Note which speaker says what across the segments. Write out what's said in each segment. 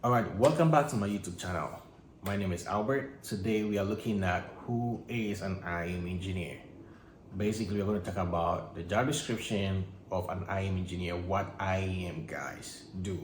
Speaker 1: All right, welcome back to my YouTube channel. My name is Albert. Today we are looking at who is an IAM engineer. Basically, we're going to talk about the job description of an IAM engineer, what IAM guys do.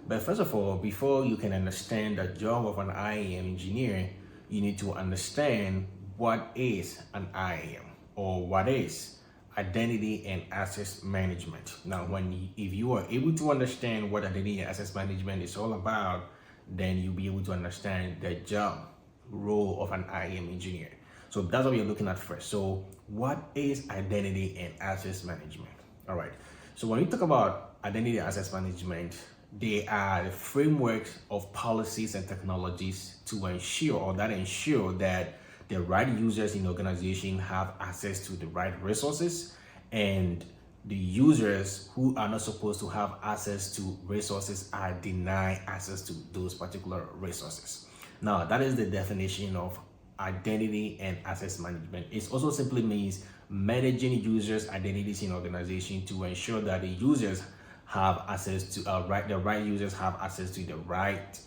Speaker 1: But first of all, before you can understand the job of an IAM engineer, you need to understand what is an IAM or what is identity and access management. Now, if you are able to understand what identity and access management is all about, then you'll be able to understand the job role of an IAM engineer. So that's what we're looking at first. So what is identity and access management? All right. So when we talk about identity and access management, they are the frameworks of policies and technologies to ensure that the right users in the organization have access to the right resources, and the users who are not supposed to have access to resources are denied access to those particular resources. Now, that is the definition of identity and access management. It also simply means managing users' identities in organization to ensure that the users have access to the right users have access to the right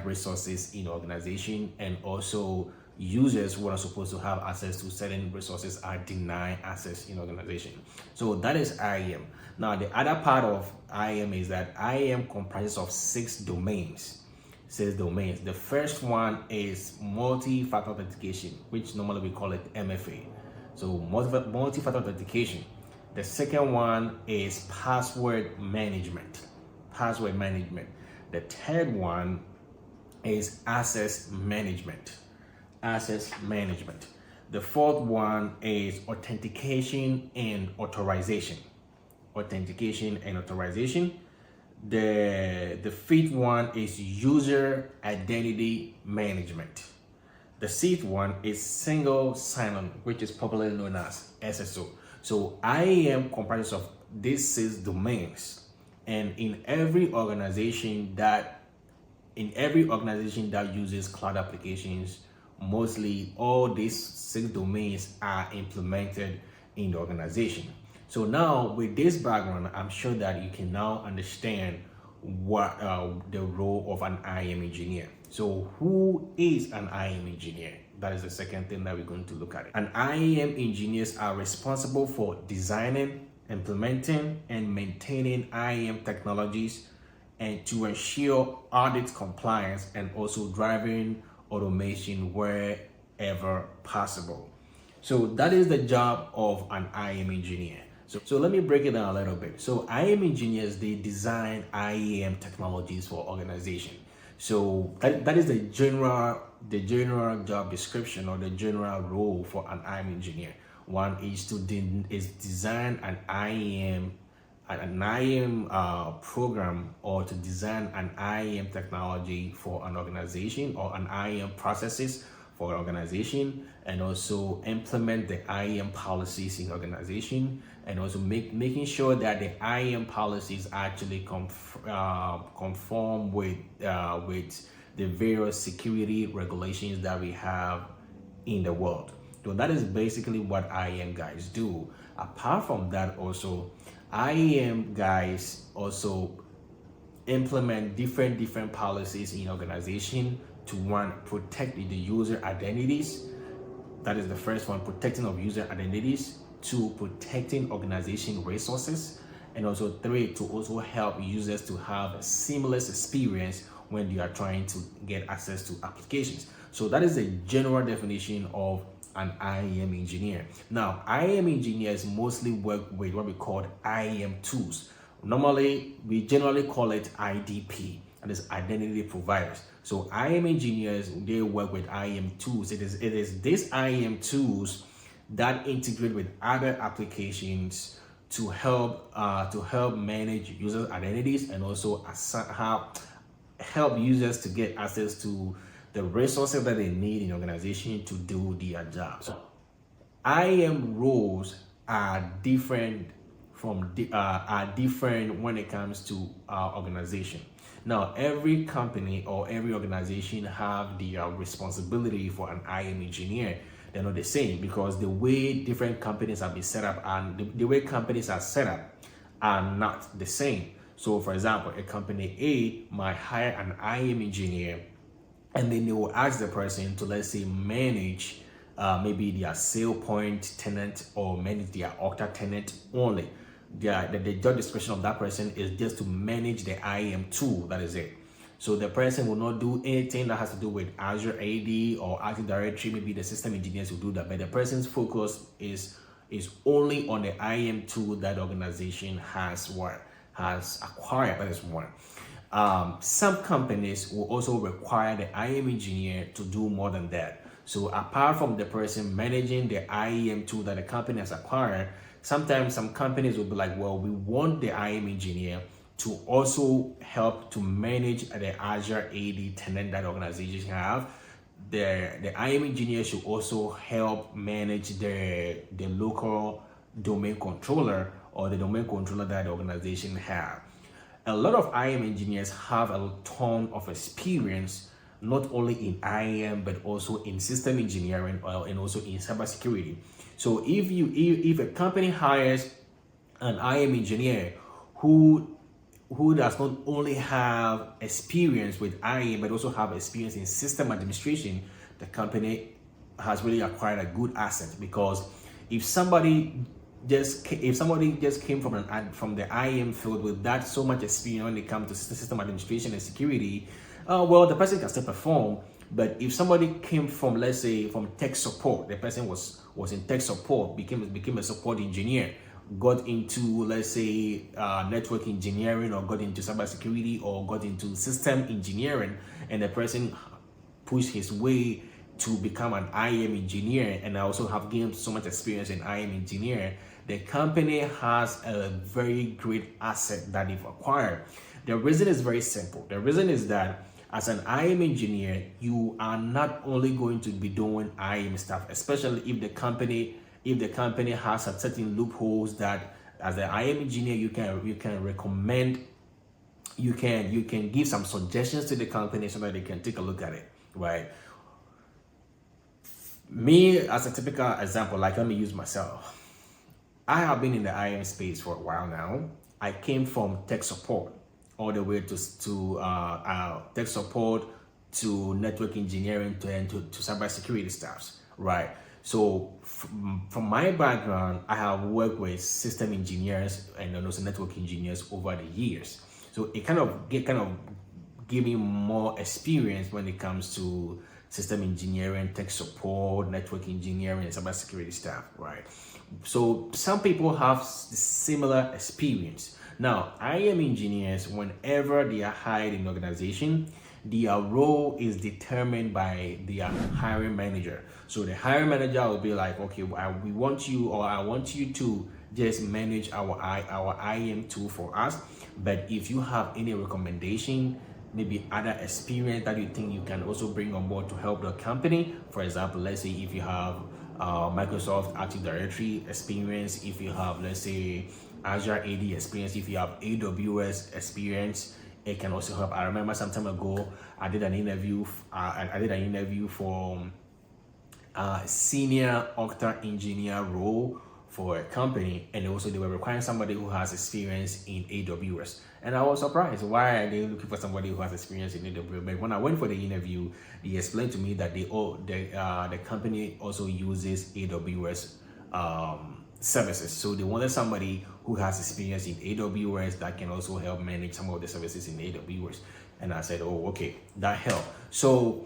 Speaker 1: resources in the organization, and also users who are supposed to have access to certain resources are denied access in organization. So that is IAM. Now, the other part of IAM is that IAM comprises of 6 domains. The first one is multi-factor authentication, which normally we call it MFA. So multi-factor authentication. The second one is password management. The third one is access management. The fourth one is authentication and authorization. The fifth one is user identity management. The sixth one is single sign-on, which is popularly known as SSO. So IAM comprises of these 6 domains, and in every organization that uses cloud applications, mostly all these 6 domains are implemented in the organization. So now, with this background, I'm sure that you can now understand what the role of an IAM engineer. So who is an IAM engineer? That is the second thing that we're going to look at. And IAM engineers are responsible for designing, implementing, and maintaining IAM technologies, and to ensure audit compliance, and also driving automation wherever possible. So that is the job of an IAM engineer. So let me break it down a little bit. So IAM engineers, they design IAM technologies for organization. So that is the general job description, or the general role for an IAM engineer. One is to design an IAM program, or to design an IAM technology for an organization, or an IAM processes for an organization, and also implement the IAM policies in organization, and also making sure that the IAM policies actually conform with the various security regulations that we have in the world. So that is basically what IAM guys do. Apart from that, also IAM guys also implement different policies in organization to, one, protect the user identities. That is the first one, protecting of user identities. 2, protecting organization resources. And also 3, to also help users to have a seamless experience when you are trying to get access to applications. So that is the general definition of an IAM engineer. Now, IAM engineers mostly work with what we call IAM tools. Normally, we generally call it IDP, and it's identity providers. So IAM engineers, they work with IAM tools. It is these IAM tools that integrate with other applications to help manage users' identities, and also help users to get access to the resources that they need in the organization to do their job. So IAM roles are different when it comes to our organization. Now, every company or every organization have their responsibility for an IAM engineer. They're not the same, because the way different companies have been set up and the way companies are set up are not the same. So for example, a company A might hire an IAM engineer, and then they will ask the person to, let's say, manage maybe their sale point tenant or manage their Okta tenant only. The job description of that person is just to manage the IAM tool. That is it. So the person will not do anything that has to do with Azure AD or Active Directory. Maybe the system engineers will do that, but the person's focus is only on the IAM tool that the organization has acquired. That is one. Some companies will also require the IAM engineer to do more than that. So apart from the person managing the IAM tool that the company has acquired, sometimes some companies will be like, well, we want the IAM engineer to also help to manage the Azure AD tenant that organizations have. The IAM engineer should also help manage the local domain controller or the domain controller that the organization have. A lot of IAM engineers have a ton of experience, not only in IAM, but also in system engineering and also in cybersecurity. So if a company hires an IAM engineer who does not only have experience with IAM, but also have experience in system administration, the company has really acquired a good asset. Because if somebody just came from the IAM field with that so much experience when it comes to system administration and security, well, the person can still perform. But if somebody came from, let's say, from tech support, the person was in tech support, became a support engineer, got into, let's say, network engineering, or got into cybersecurity, or got into system engineering, and the person pushed his way to become an IAM engineer, and I also have gained so much experience in IAM engineer, the company has a very great asset that they've acquired. The reason is very simple. The reason is that as an IAM engineer, you are not only going to be doing IAM stuff, especially if the company has a certain loopholes that as an IAM engineer you can recommend, you can give some suggestions to the company so that they can take a look at it, right? Me, as a typical example, like, let me use myself. I have been in the IAM space for a while now. I came from tech support all the way to tech support, to network engineering, to cybersecurity staffs, right? So from my background, I have worked with system engineers and also network engineers over the years. So it kind of gave me more experience when it comes to system engineering, tech support, network engineering, and cybersecurity staff, right? So some people have similar experience. Now, IAM engineers, whenever they are hired in an organization, their role is determined by their hiring manager. So the hiring manager will be like, okay, we want you, or I want you to just manage our IAM tool for us. But if you have any recommendation, maybe other experience that you think you can also bring on board to help the company, for example, let's say if you have Microsoft Active Directory experience, if you have, let's say, Azure AD experience, if you have AWS experience, it can also help. I remember some time ago I did an interview for a senior Okta engineer role for a company, and also they were requiring somebody who has experience in AWS, and I was surprised. Why are they looking for somebody who has experience in AWS? But when I went for the interview, they explained to me that the company also uses AWS services, so they wanted somebody who has experience in AWS that can also help manage some of the services in AWS. And I said, oh, okay, that helped. So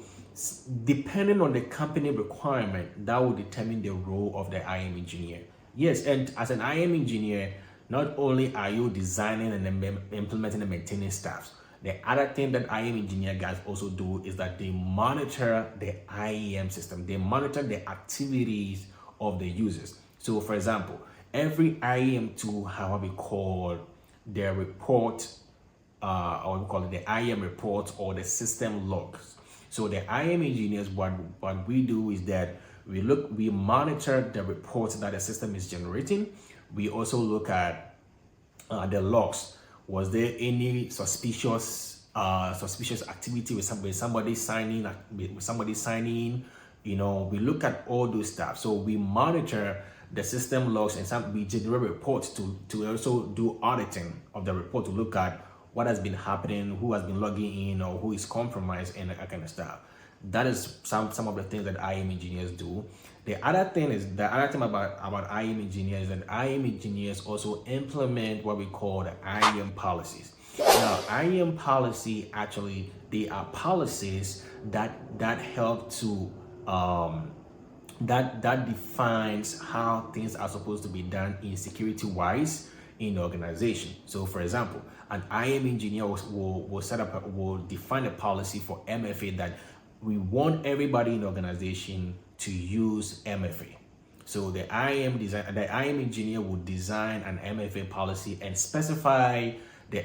Speaker 1: depending on the company requirement, that will determine the role of the IAM engineer. Yes, and as an IAM engineer, not only are you designing and implementing and maintaining staffs, the other thing that IAM engineer guys also do is that they monitor the IAM system. They monitor the activities of the users. So for example, every IAM tool have what we call their report, or we call it the IAM report or the system logs. So the IAM engineers, what we do is that we monitor the reports that the system is generating. We also look at the logs. Was there any suspicious activity with somebody signing? We look at all those stuff. So we monitor the system logs, and we generate reports to also do auditing of the report to look at what has been happening, who has been logging in, or who is compromised, and that kind of stuff. That is some of the things that IAM engineers do. The other thing about IAM engineers is that IAM engineers also implement what we call the IAM policies. Now, IAM policy, actually, they are policies that help to that defines how things are supposed to be done in security wise in the organization. So for example, an IAM engineer will define a policy for MFA that we want everybody in the organization to use MFA. So the IAM engineer will design an MFA policy and specify the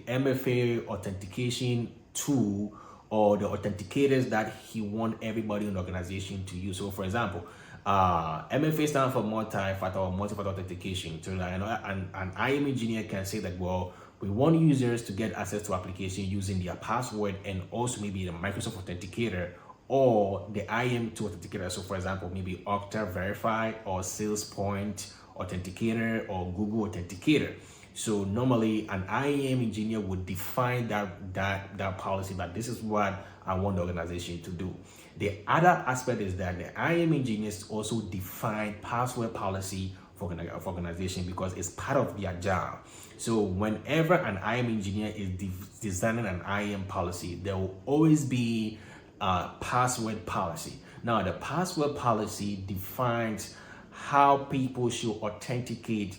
Speaker 1: MFA authentication tool or the authenticators that he want everybody in the organization to use. So for example, MFA stands for multi-factor authentication. So an IAM engineer can say that, well, we want users to get access to application using their password and also maybe the Microsoft Authenticator or the IAM2 Authenticator. So for example, maybe Okta Verify or SalesPoint Authenticator or Google Authenticator. So normally an IAM engineer would define that policy, but this is what I want the organization to do. The other aspect is that the IAM engineers also define password policy for organization because it's part of their job. So whenever an IAM engineer is designing an IAM policy, there will always be a password policy. Now, the password policy defines how people should authenticate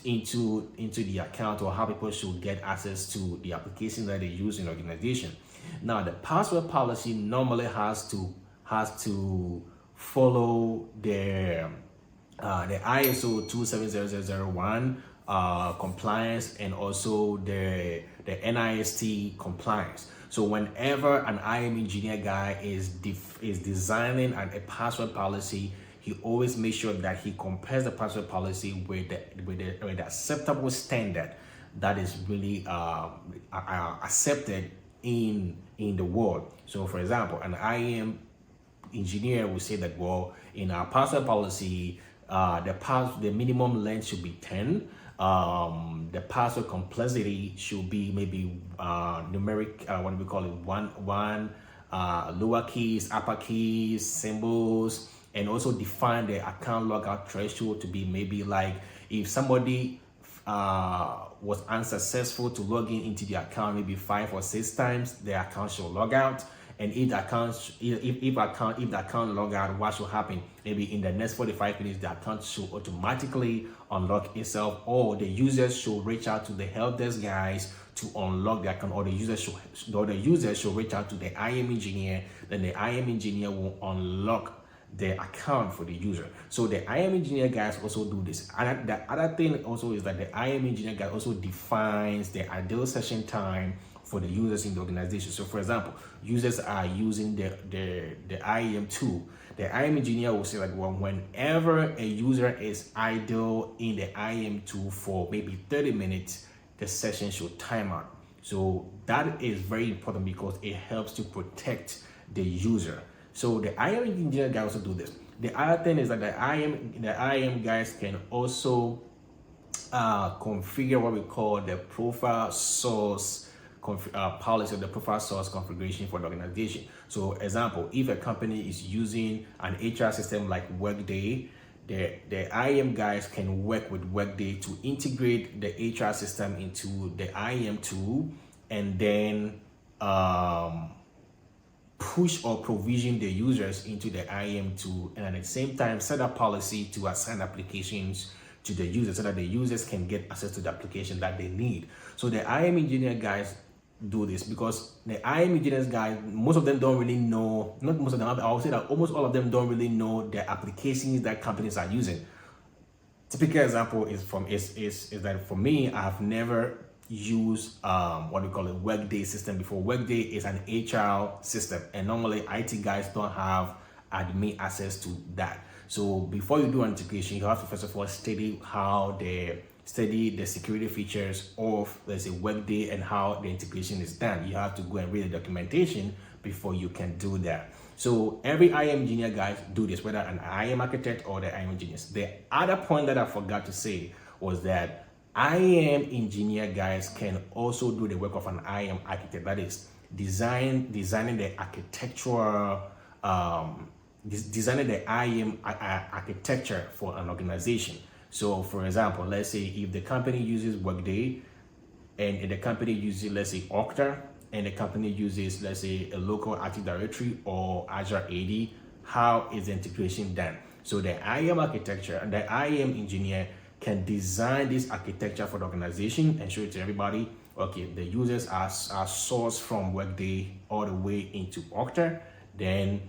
Speaker 1: into the account or how people should get access to the application that they use in the organization. Now, the password policy normally has to follow the ISO 27001 compliance and also the NIST compliance. So whenever an IAM engineer guy is designing a password policy, he always makes sure that he compares the password policy with the acceptable standard that is really accepted in the world. So for example, an IAM engineer will say that, well, in our password policy, the minimum length should be 10. The password complexity should be maybe numeric, what do we call it, one lower keys, upper keys, symbols, and also define the account logout threshold to be maybe like if somebody was unsuccessful to log into the account maybe 5 or 6 times, the account should log out. And if the account log out, what should happen? Maybe in the next 45 minutes, the account should automatically unlock itself, or the users should reach out to the help desk guys to unlock the account, or the user should reach out to the IAM engineer. Then the IAM engineer will unlock the account for the user. So the IAM engineer guys also do this. And the other thing also is that the IAM engineer guy also defines the ideal session time for the users in the organization. So for example, users are using the IAM tool. The IAM engineer will say like, well, whenever a user is idle in the IAM tool for maybe 30 minutes, the session should time out. So that is very important because it helps to protect the user. So the IAM engineer guys also do this. The other thing is that the IAM guys can also configure what we call the profile source policy, or the profile source configuration for the organization. So example, if a company is using an HR system like Workday, the IAM guys can work with Workday to integrate the HR system into the IAM tool and then push or provision the users into the IAM tool, and at the same time set a policy to assign applications to the users so that the users can get access to the application that they need. So the IAM engineer guys do this because the IAM engineers guys, most of them don't really know, not most of them, I would say that almost all of them don't really know the applications that companies are using. Typical example is that for me, I've never used what we call a Workday system before. Workday is an HR system, and normally IT guys don't have admin access to that. So before you do an integration, you have to first of all study the security features of, let's say, Workday and how the integration is done. You have to go and read the documentation before you can do that. So every IAM engineer guys do this, whether an IAM architect or the IAM engineers. The other point that I forgot to say was that IAM engineer guys can also do the work of an IAM architect. That is designing the architectural, designing the IAM architecture for an organization. So for example, let's say if the company uses Workday and the company uses, let's say, Okta, and the company uses, let's say, a local Active Directory or Azure AD, how is the integration done? So the IAM architecture and the IAM engineer can design this architecture for the organization and show it to everybody. Okay, the users are sourced from Workday all the way into Okta. Then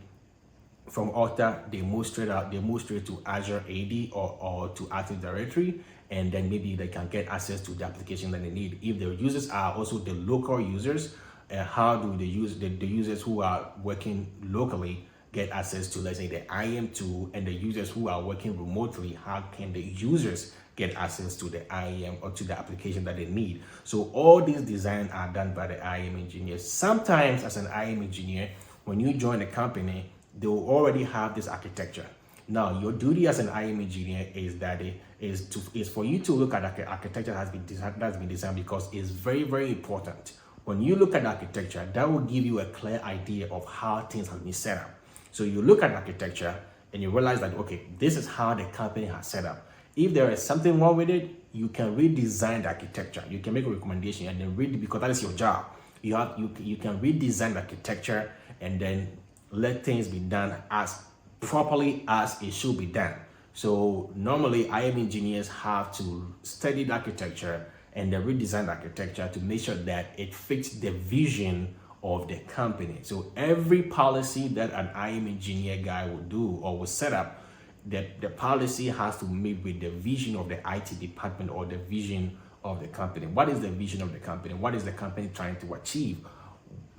Speaker 1: from Okta, they move straight to Azure AD or to Active Directory, and then maybe they can get access to the application that they need. If the users are also the local users, how do the users who are working locally get access to, let's say, the IAM tool, and the users who are working remotely, how can the users get access to the IAM or to the application that they need? So all these designs are done by the IAM engineers. Sometimes as an IAM engineer, when you join a company, they will already have this architecture. Now, your duty as an IAM engineer is for you to look at the architecture that's been designed, because it's very, very important. When you look at the architecture, that will give you a clear idea of how things have been set up. So you look at architecture and you realize that, okay, this is how the company has set up. If there is something wrong with it, you can redesign the architecture. You can make a recommendation and then because that is your job. You can redesign the architecture and then let things be done as properly as it should be done. So normally IAM engineers have to study the architecture and then redesign the architecture to make sure that it fits the vision of the company. So every policy that an IAM engineer guy will do or will set up, the policy has to meet with the vision of the IT department or the vision of the company. What is the vision of the company? What is the company trying to achieve?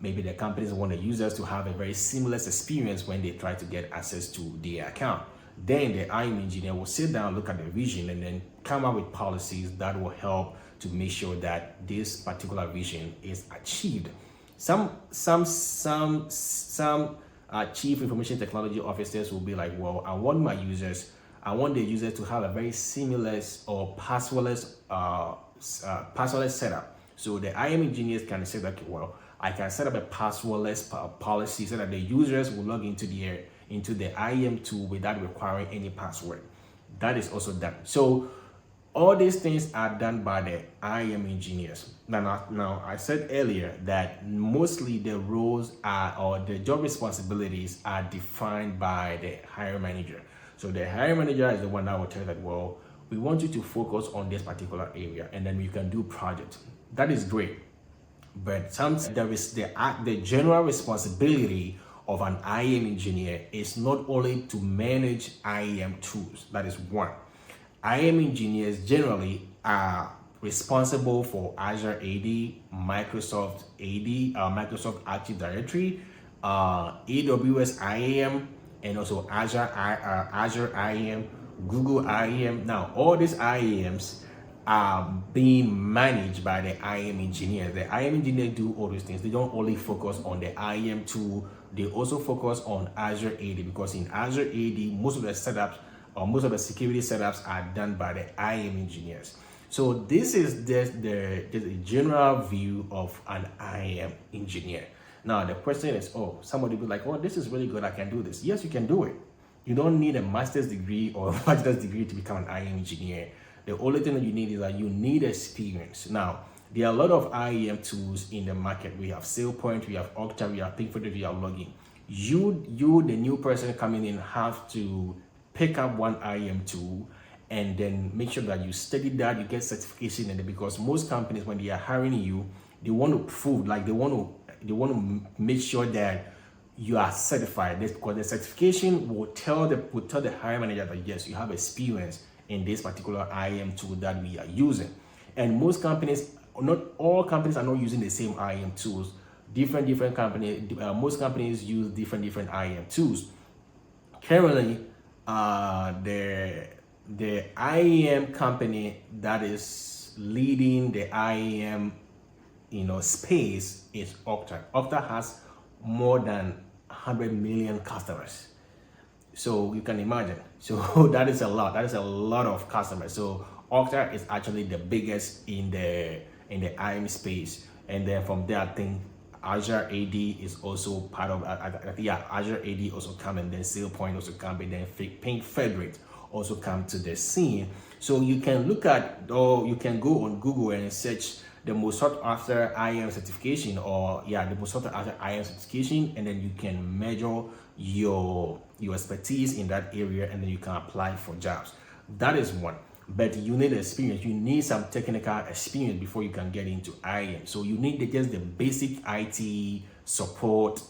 Speaker 1: Maybe the companies want the users to have a very seamless experience when they try to get access to their account. Then the IAM engineer will sit down, look at the vision, and then come up with policies that will help to make sure that this particular vision is achieved. Some chief information technology officers will be like, well, I want the users to have a very seamless or passwordless setup. So the IAM engineers can say that, well, I can set up a passwordless policy so that the users will log into the IAM tool without requiring any password. That is also done. So all these things are done by the IAM engineers. Now, I said earlier that mostly the roles or the job responsibilities are defined by the hiring manager. So the hiring manager is the one that will tell you that, well, we want you to focus on this particular area, and then you can do projects. That is great. But sometimes there is the general responsibility of an IAM engineer is not only to manage IAM tools. That is one. IAM engineers generally are responsible for Azure AD, Microsoft Active Directory, AWS IAM, and also Azure IAM, Google IAM. Now, all these IAMs are being managed by the IAM engineer. The IAM engineer do all these things. They don't only focus on the IAM tool, they also focus on Azure AD, because in Azure AD, most of the setups or most of the security setups are done by the IAM engineers. So this is the general view of an IAM engineer. Now the question is, somebody will be like, oh, this is really good, I can do this. Yes, you can do it. You don't need a master's degree or a bachelor's degree to become an IAM engineer. The only thing that you need is that you need experience. Now, there are a lot of IAM tools in the market. We have SailPoint, we have Okta, we have Pinkford, we have Login. You, the new person coming in, have to pick up one IAM tool and then make sure that you study that, you get certification in it, because most companies, when they are hiring you, they want to prove, like they want to make sure that you are certified. This, because the certification will tell the hiring manager that yes, you have experience in this particular IAM tool that we are using. And most companies, not all companies are not using the same IAM tools. Different companies, most companies use different IAM tools. Currently, the IAM company that is leading the IAM space is Okta. Okta has more than 100 million customers. So you can imagine. So that is a lot. That is a lot of customers. So Okta is actually the biggest in the IAM space, and then from there I think Azure AD is also part of Azure AD also come, and then SailPoint also come, and then Pink Fabric also come to the scene. So you can look at, or you can go on Google and search the most sought after IAM certification, or the most sought after IAM certification, and then you can measure your expertise in that area, and then you can apply for jobs. That is one. But you need experience. You need some technical experience before you can get into IAM. So you need just the basic IT support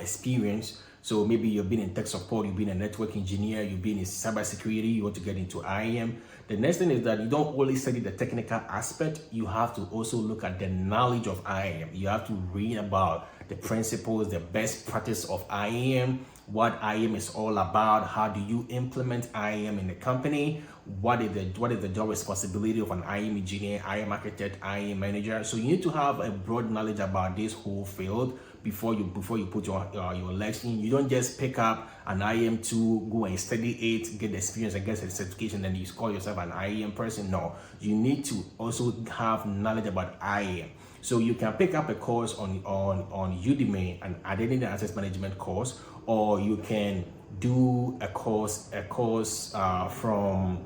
Speaker 1: experience. So maybe you've been in tech support, you've been a network engineer, you've been in cybersecurity, you want to get into IAM. The next thing is that you don't only study the technical aspect, you have to also look at the knowledge of IAM. You have to read about the principles, the best practice of IAM, what IAM is all about, how do you implement IAM in the company, what is the job responsibility of an IAM engineer, IAM architect, IAM manager. So you need to have a broad knowledge about this whole field before you put your legs in. You don't just pick up an IAM tool, go and study it, get the experience and get the certification, and you call yourself an IAM person. No, you need to also have knowledge about IAM. So you can pick up a course on Udemy, an identity and access management course, or you can do a course from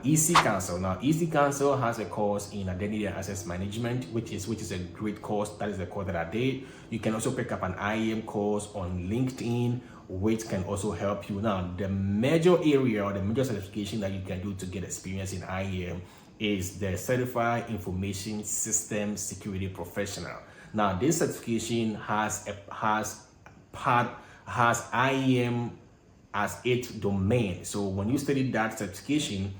Speaker 1: EC Council. Now, EC Council has a course in identity and access management, which is a great course. That is the course that I did. You can also pick up an IAM course on LinkedIn, which can also help you. Now, the major area or the major certification that you can do to get experience in IAM is the Certified Information System Security Professional. Now, this certification has IAM as its domain. So when you study that certification,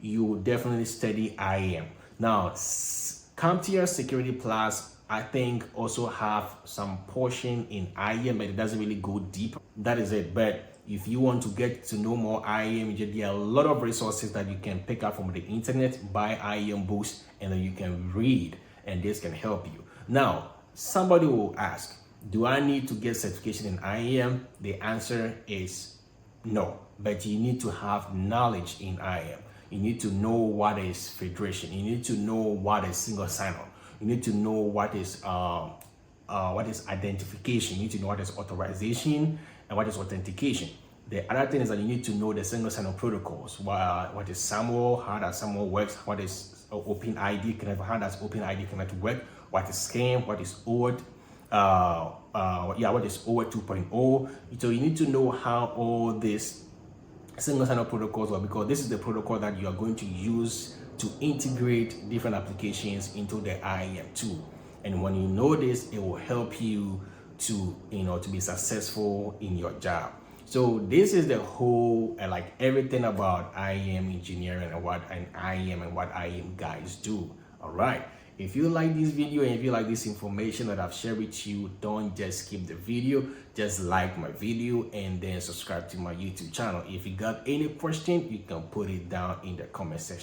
Speaker 1: you will definitely study IAM. Now, CompTIA Security Plus, I think, also have some portion in IAM, but it doesn't really go deep. That is it. But if you want to get to know more IAM, there are a lot of resources that you can pick up from the internet, buy IAM books, and then you can read, and this can help you. Now, somebody will ask, do I need to get certification in IAM? The answer is no, but you need to have knowledge in IAM. You need to know what is federation. You need to know what is single sign-on. You need to know what is identification. You need to know what is authorization and what is authentication. The other thing is that you need to know the single sign-on protocols. What is SAML? How does SAML works? What is OpenID? How does OpenID connect work? What is SCAN? What is OAuth? What is OAuth 2.0? So you need to know how all these single sign-on protocols work, because this is the protocol that you are going to use to integrate different applications into the IAM tool. And when you know this, it will help you to be successful in your job. So this is the whole everything about IAM engineering and what an IAM and what IAM guys do. All right. If you like this video and if you like this information that I've shared with you, don't just skip the video, just like my video and then subscribe to my YouTube channel. If you got any question, you can put it down in the comment section.